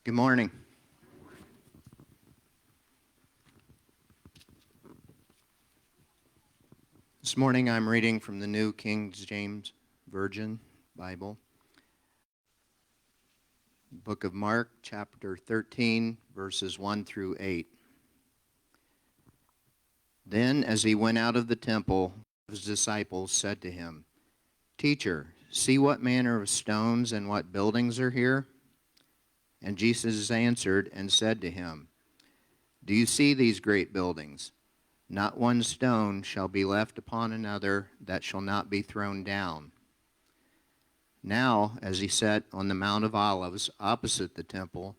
Good morning. This morning I'm reading from the New King James Version Bible, book of Mark, chapter 13, verses 1 through 8. Then, as he went out of the temple, his disciples said to him, "Teacher, see what manner of stones and what buildings are here?" And Jesus answered and said to him, "Do you see these great buildings? Not one stone shall be left upon another that shall not be thrown down." Now, as he sat on the Mount of Olives opposite the temple,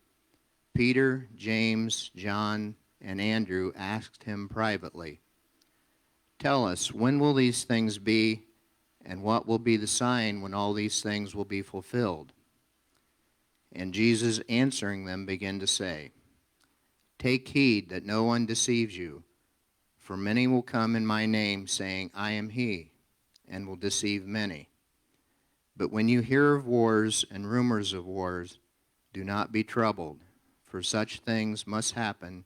Peter, James, John, and Andrew asked him privately, "Tell us, when will these things be, and what will be the sign when all these things will be fulfilled?" And Jesus answering them began to say, "Take heed that no one deceives you, for many will come in my name, saying, 'I am he,' and will deceive many. But when you hear of wars and rumors of wars, do not be troubled, for such things must happen,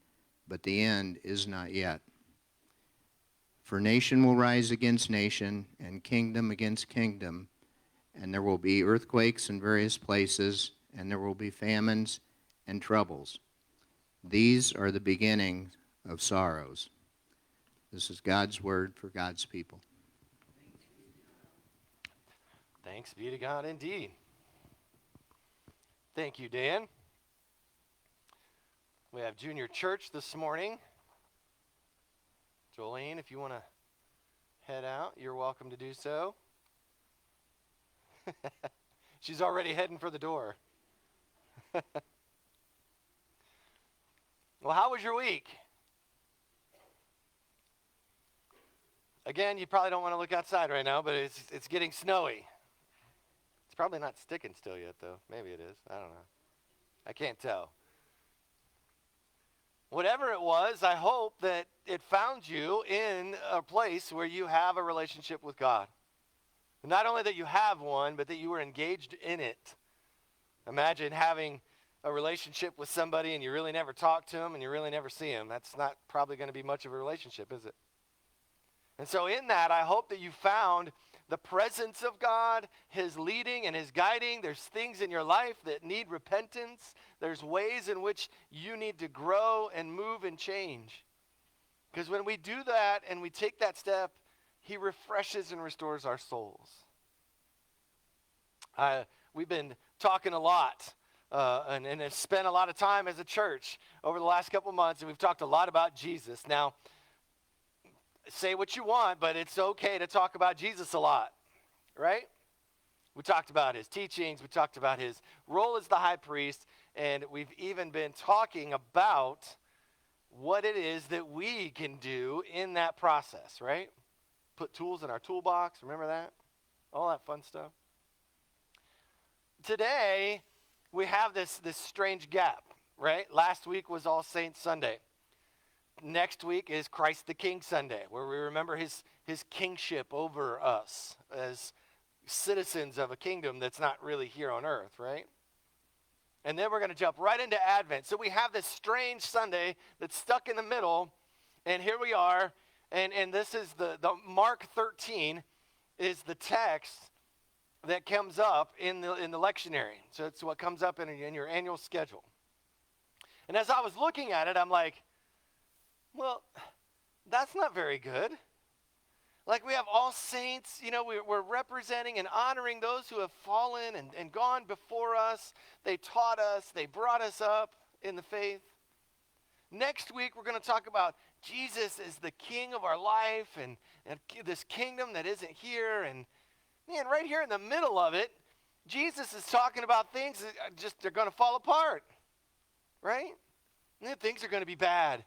but the end is not yet. For nation will rise against nation, and kingdom against kingdom, and there will be earthquakes in various places, and there will be famines and troubles. These are the beginning of sorrows." This is God's word for God's people. Thanks be to God indeed. Thank you, Dan. We have junior church this morning. Jolene, if you want to head out, you're welcome to do so. She's already heading for the door. Well, how was your week? Again, you probably don't want to look outside right now, but it's getting snowy. It's probably not sticking still yet, though. Maybe it is. I don't know. I can't tell. Whatever it was, I hope that it found you in a place where you have a relationship with God. Not only that you have one, but that you were engaged in it. Imagine having a relationship with somebody and you really never talk to them and you really never see them. That's not probably going to be much of a relationship, is it? And so in that, I hope that you found the presence of God, his leading and his guiding. There's things in your life that need repentance. There's ways in which you need to grow and move and change. Because when we do that and we take that step, he refreshes and restores our souls. We've been talking a lot and have spent a lot of time as a church over the last couple months, and we've talked a lot about Jesus. Now, say what you want, but it's okay to talk about Jesus a lot, right? We talked about his teachings. We talked about his role as the high priest, and we've even been talking about what it is that we can do in that process, right? Put tools in our toolbox, remember that? All that fun stuff. Today, we have this strange gap, right? Last week was All Saints Sunday. Next week is Christ the King Sunday, where we remember his kingship over us as citizens of a kingdom that's not really here on earth, right? And then we're going to jump right into Advent. So we have this strange Sunday that's stuck in the middle, and here we are, and this is the Mark 13 is the text that comes up in the lectionary. So it's what comes up in your annual schedule. And as I was looking at it, I'm like, well, that's not very good. Like, we have all saints, we're representing and honoring those who have fallen and gone before us. They taught us, they brought us up in the faith. Next week, we're going to talk about Jesus as the king of our life and this kingdom that isn't here. And man, right here in the middle of it, Jesus is talking about things that they're going to fall apart, right? And things are going to be bad.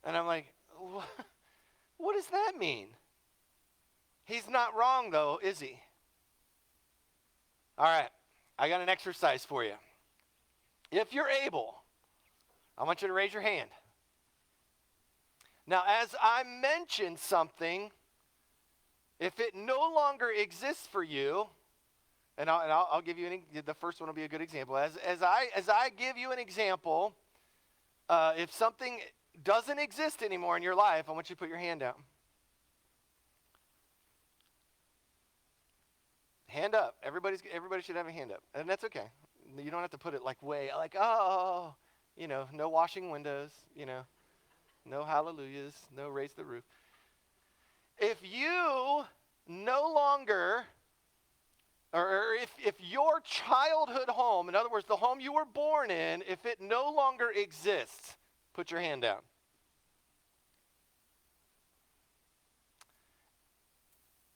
And I'm like, what does that mean? He's not wrong, though, is he? All right, I got an exercise for you. If you're able, I want you to raise your hand. Now, as I mention something, if it no longer exists for you, I'll give you the first one will be a good example. As I give you an example, if something doesn't exist anymore in your life, I want you to put your hand down. Hand up. Everybody should have a hand up, and that's okay. You don't have to put it like way like, oh, no washing windows, no hallelujahs, no raise the roof. If you no longer, or if your childhood home, in other words, the home you were born in, if it no longer exists, put your hand down.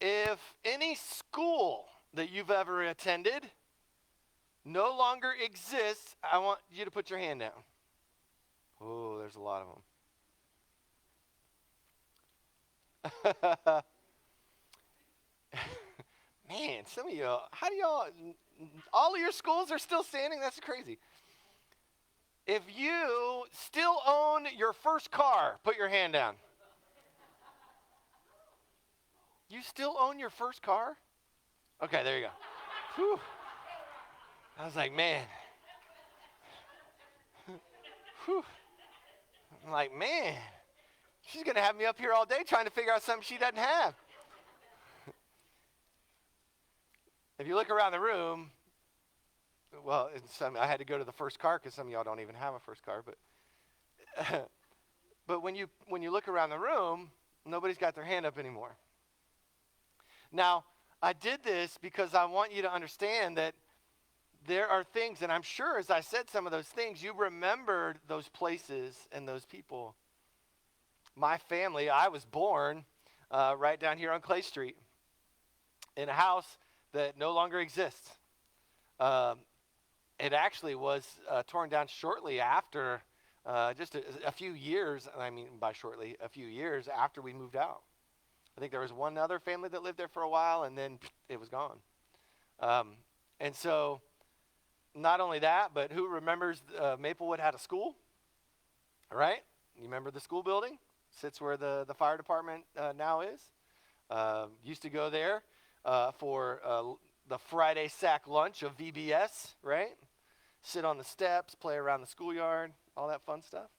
If any school that you've ever attended no longer exists, I want you to put your hand down. Oh, there's a lot of them. Man, some of y'all, all of your schools are still standing? That's crazy. If you still own your first car, put your hand down. You still own your first car? Okay, there you go. Whew. I was like, man. Whew. I'm like, man, she's going to have me up here all day trying to figure out something she doesn't have. If you look around the room, well, I had to go to the first car because some of y'all don't even have a first car. But when you look around the room, nobody's got their hand up anymore. Now, I did this because I want you to understand that there are things, and I'm sure as I said some of those things, you remembered those places and those people. My family, I was born right down here on Clay Street in a house that no longer exists. It actually was torn down shortly after, just a few years, I mean by shortly, a few years after we moved out. I think there was one other family that lived there for a while, and then it was gone. And so, not only that, but who remembers Maplewood had a school? All right? You remember the school building? Sits where the fire department now is. Used to go there for the Friday sack lunch of VBS, right? Sit on the steps, play around the schoolyard, all that fun stuff.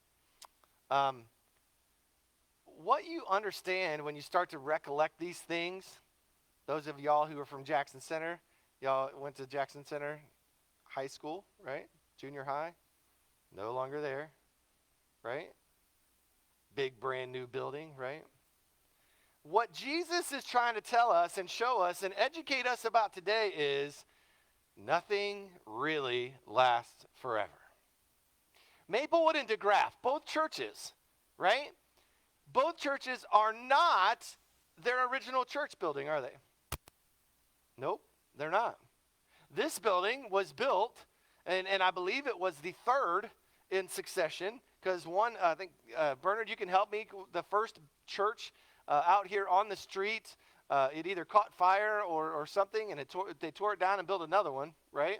What you understand when you start to recollect these things, those of y'all who are from Jackson Center, y'all went to Jackson Center High School, right? Junior high, no longer there, right? Big brand new building, right? What Jesus is trying to tell us and show us and educate us about today is nothing really lasts forever. Maplewood and DeGraff, both churches, right? Both churches are not their original church building, are they? Nope, they're not. This building was built, and I believe it was the third in succession, because one, I think, Bernard, you can help me, the first church out here on the street, it either caught fire or something, and they tore it down and built another one, right?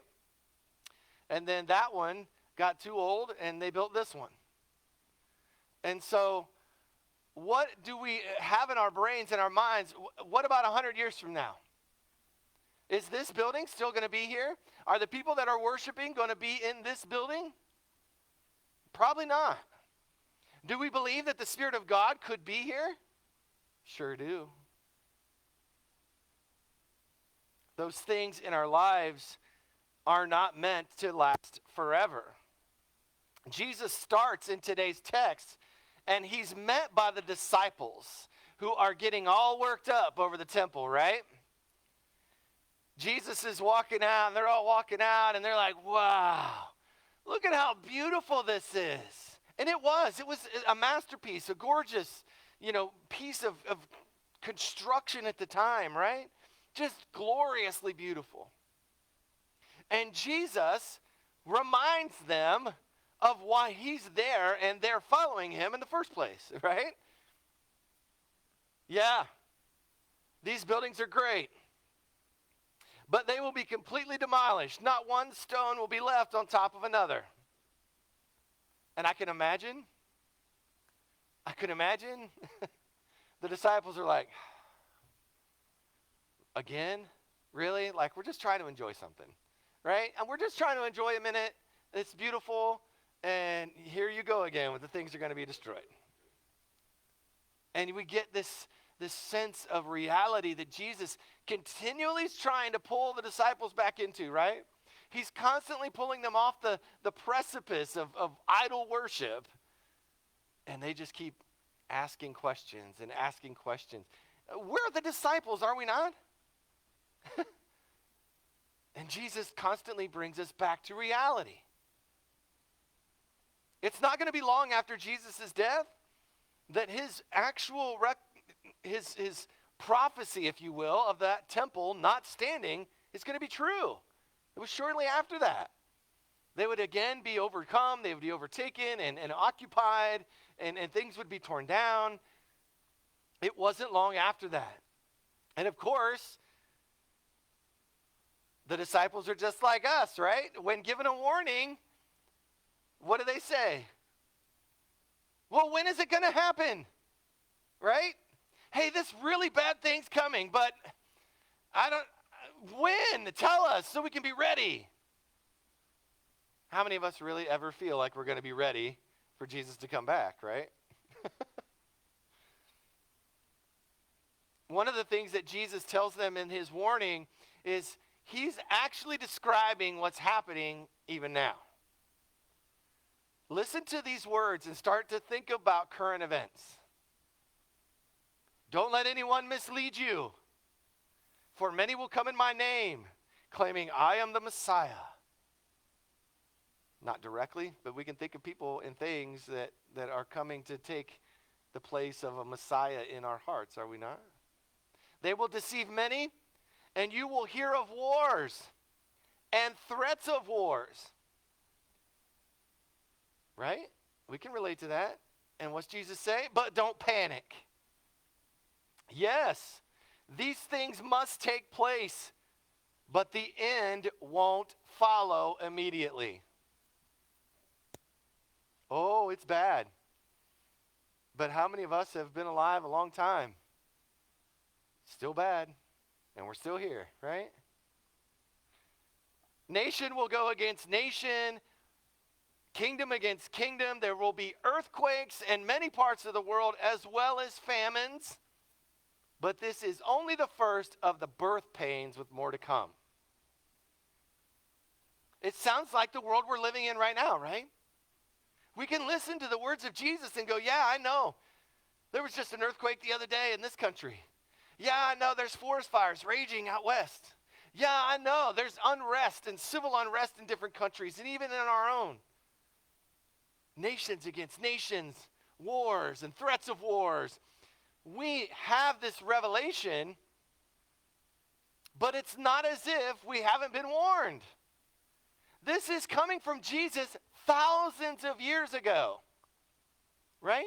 And then that one got too old, and they built this one. And so what do we have in our brains and our minds? What about 100 years from now? Is this building still going to be here? Are the people that are worshiping going to be in this building? Probably not. Do we believe that the Spirit of God could be here? Sure do. Those things in our lives are not meant to last forever. Jesus starts in today's text, and he's met by the disciples who are getting all worked up over the temple, right? Jesus is walking out, and they're all walking out, and they're like, wow, look at how beautiful this is. And it was a masterpiece, a gorgeous, piece of construction at the time, right? Just gloriously beautiful. And Jesus reminds them of why he's there and they're following him in the first place, right? Yeah, these buildings are great, but they will be completely demolished. Not one stone will be left on top of another. And I can imagine the disciples are like, again? Really? Like, we're just trying to enjoy something, right? And we're just trying to enjoy a minute. It's beautiful. And here you go again with the things that are going to be destroyed. And we get this sense of reality that Jesus continually is trying to pull the disciples back into, right? He's constantly pulling them off the precipice of idol worship. And they just keep asking questions and asking questions. We're the disciples, are we not? And Jesus constantly brings us back to reality. It's not going to be long after Jesus' death that his actual his prophecy, if you will, of that temple not standing is going to be true. It was shortly after that. They would again be overcome, they would be overtaken and occupied, and things would be torn down. It wasn't long after that. And of course, the disciples are just like us, right? When given a warning, what do they say? Well, when is it going to happen? Right? Hey, this really bad thing's coming, but when? Tell us so we can be ready. How many of us really ever feel like we're going to be ready for Jesus to come back, right? One of the things that Jesus tells them in his warning is he's actually describing what's happening even now. Listen to these words and start to think about current events. Don't let anyone mislead you, for many will come in my name, claiming I am the Messiah. Not directly, but we can think of people and things that are coming to take the place of a Messiah in our hearts, are we not? They will deceive many, and you will hear of wars and threats of wars. Right? We can relate to that. And what's Jesus say? But don't panic. Yes, these things must take place, but the end won't follow immediately. Oh, it's bad. But how many of us have been alive a long time? Still bad. And we're still here, right? Nation will go against nation, kingdom against kingdom. There will be earthquakes in many parts of the world as well as famines. But this is only the first of the birth pains with more to come. It sounds like the world we're living in right now, right? We can listen to the words of Jesus and go, yeah, I know. There was just an earthquake the other day in this country. Yeah, I know there's forest fires raging out west. Yeah, I know there's unrest and civil unrest in different countries and even in our own. Nations against nations, wars and threats of wars. We have this revelation, but it's not as if we haven't been warned. This is coming from Jesus thousands of years ago, right?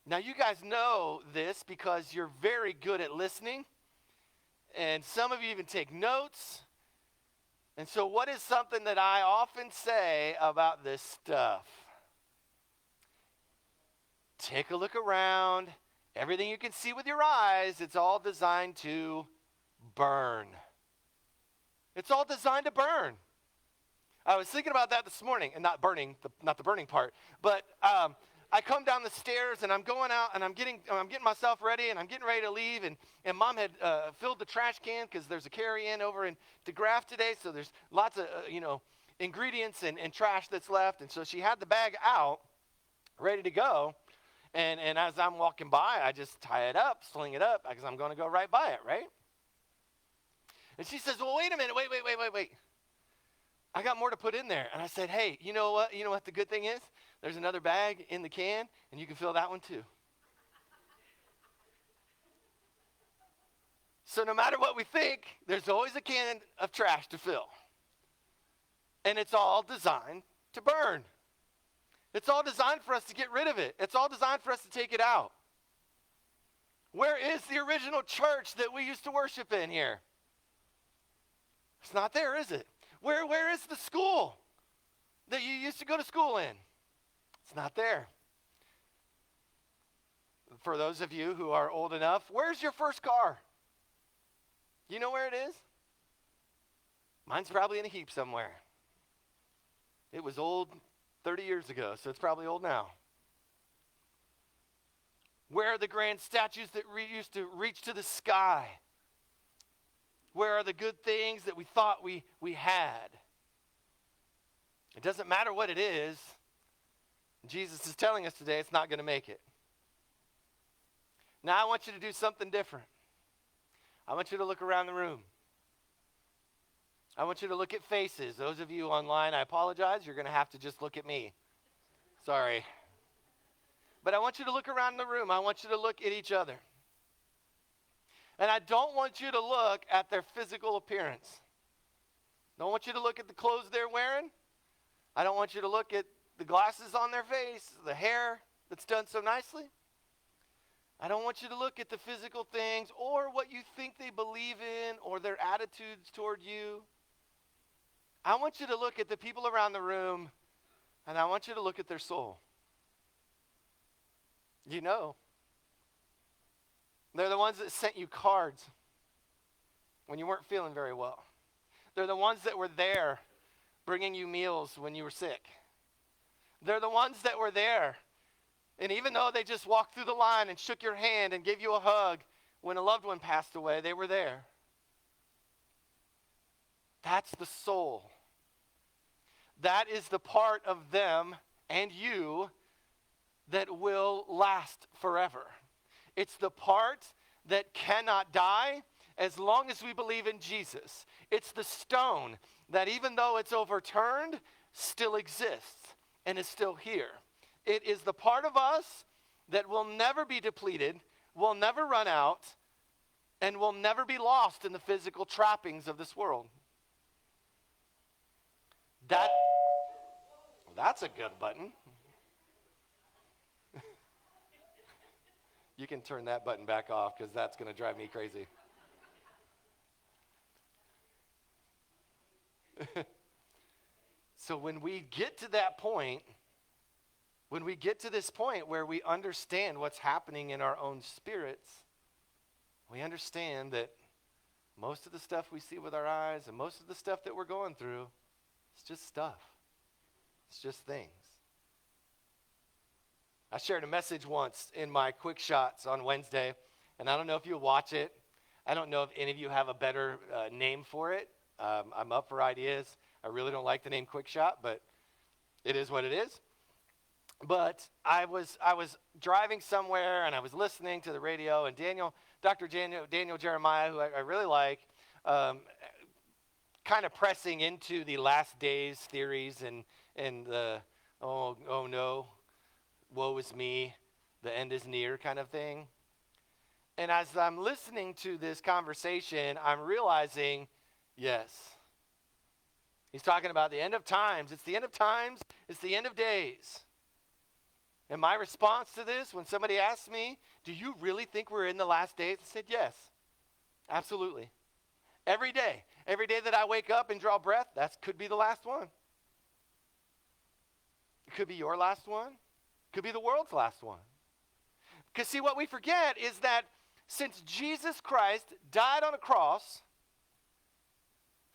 Now, you guys know this because you're very good at listening, and some of you even take notes. And so what is something that I often say about this stuff? Take a look around. Everything you can see with your eyes, it's all designed to burn. It's all designed to burn. I was thinking about that this morning, and not burning, not the burning part, but I come down the stairs and I'm going out and I'm getting myself ready and I'm getting ready to leave, and Mom had filled the trash can because there's a carry-in over in DeGraff today, so there's lots of ingredients and trash that's left, and so she had the bag out ready to go, and as I'm walking by, I just tie it up, sling it up, because I'm going to go right by it, right? And she says, well, wait a minute, wait. I got more to put in there. And I said, hey, you know what? You know what the good thing is? There's another bag in the can, and you can fill that one too. So no matter what we think, there's always a can of trash to fill. And it's all designed to burn. It's all designed for us to get rid of it. It's all designed for us to take it out. Where is the original church that we used to worship in here? It's not there, is it? Where is the school that you used to go to school in? It's not there. for those of you who are old enough, where's your first car? You know where it is? Mine's probably in a heap somewhere. It was old 30 years ago, so it's probably old now. Where are the grand statues that used to reach to the sky? Where are the good things that we thought we had? It doesn't matter what it is. Jesus is telling us today it's not going to make it. Now I want you to do something different. I want you to look around the room. I want you to look at faces. Those of you online, I apologize. You're going to have to just look at me. Sorry. But I want you to look around the room. I want you to look at each other. And I don't want you to look at their physical appearance. I don't want you to look at the clothes they're wearing. I don't want you to look at the glasses on their face, the hair that's done so nicely. I don't want you to look at the physical things or what you think they believe in or their attitudes toward you. I want you to look at the people around the room, and I want you to look at their soul. You know. They're the ones that sent you cards when you weren't feeling very well. They're the ones that were there bringing you meals when you were sick. They're the ones that were there. And even though they just walked through the line and shook your hand and gave you a hug when a loved one passed away, they were there. That's the soul. That is the part of them and you that will last forever. It's the part that cannot die as long as we believe in Jesus. It's the stone that even though it's overturned, still exists and is still here. It is the part of us that will never be depleted, will never run out, and will never be lost in the physical trappings of this world. That's a good button. You can turn that button back off because that's going to drive me crazy. So when we get to that point, when we get to this point where we understand what's happening in our own spirits, we understand that most of the stuff we see with our eyes and most of the stuff that we're going through, it's just stuff. It's just things. I shared a message once in my Quick Shots on Wednesday, and I don't know if you'll watch it. I don't know if any of you have a better name for it. I'm up for ideas. I really don't like the name Quick Shot, but it is what it is. But I was driving somewhere, and I was listening to the radio, and Dr. Daniel Jeremiah, who I really like, kind of pressing into the last days theories and the, oh no, woe is me, the end is near kind of thing. And as I'm listening to this conversation, I'm realizing, yes, he's talking about the end of times. It's the end of times. It's the end of days. And my response to this, when somebody asks me, do you really think we're in the last days? I said, yes, absolutely. Every day that I wake up and draw breath, that could be the last one. It could be your last one. It could be the world's last one. Because see, what we forget is that since Jesus Christ died on a cross,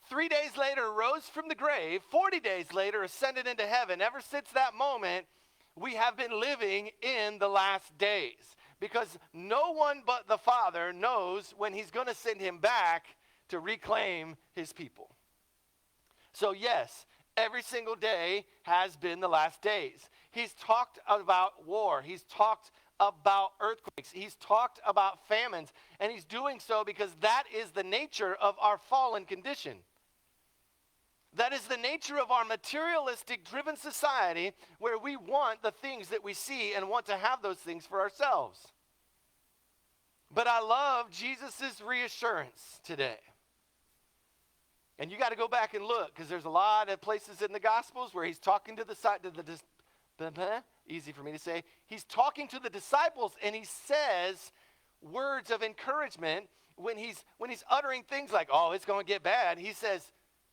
3 days later rose from the grave, 40 days later ascended into heaven, ever since that moment, we have been living in the last days. Because no one but the Father knows when he's going to send him back to reclaim his people. So yes, every single day has been the last days. He's talked about war. He's talked about earthquakes. He's talked about famines. And he's doing so because that is the nature of our fallen condition. That is the nature of our materialistic driven society where we want the things that we see and want to have those things for ourselves. But I love Jesus' reassurance today. And you got to go back and look because there's a lot of places in the Gospels where he's talking to easy for me to say. He's talking to the disciples and he says words of encouragement when he's uttering things like, oh, it's going to get bad. He says,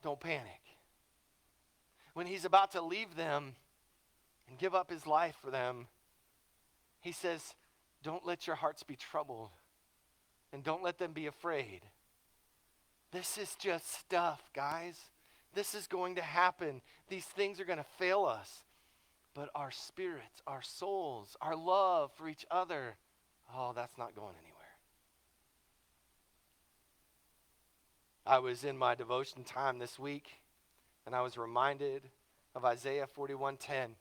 don't panic. When he's about to leave them and give up his life for them, he says, Don't let your hearts be troubled, and don't let them be afraid. This is just stuff, guys. This is going to happen. These things are going to fail us. But our spirits, our souls, our love for each other, oh, that's not going anywhere. I was in my devotion time this week, and I was reminded of Isaiah 41:10.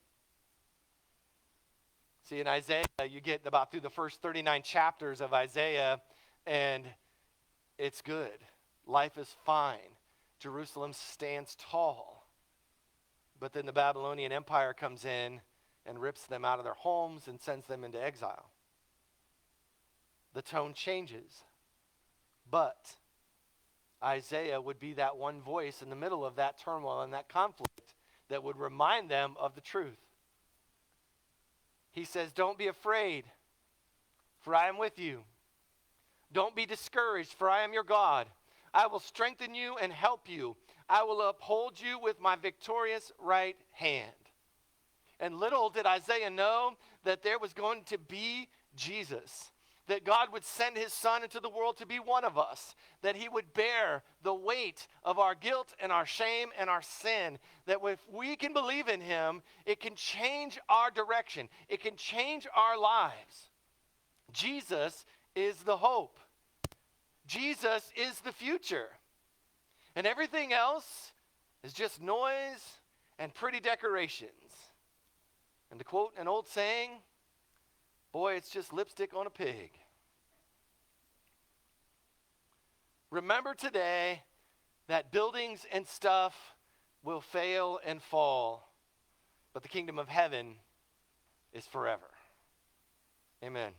See, in Isaiah, you get about through the first 39 chapters of Isaiah, and it's good. Life is fine. Jerusalem stands tall. But then the Babylonian Empire comes in and rips them out of their homes and sends them into exile. The tone changes. But Isaiah would be that one voice in the middle of that turmoil and that conflict that would remind them of the truth. He says, don't be afraid, for I am with you. Don't be discouraged, for I am your God. I will strengthen you and help you. I will uphold you with my victorious right hand. And little did Isaiah know that there was going to be Jesus, that God would send his son into the world to be one of us, that he would bear the weight of our guilt and our shame and our sin, that if we can believe in him, it can change our direction. It can change our lives. Jesus is the hope. Jesus is the future. And everything else is just noise and pretty decorations. And to quote an old saying, boy, it's just lipstick on a pig. Remember today that buildings and stuff will fail and fall, but the kingdom of heaven is forever. Amen.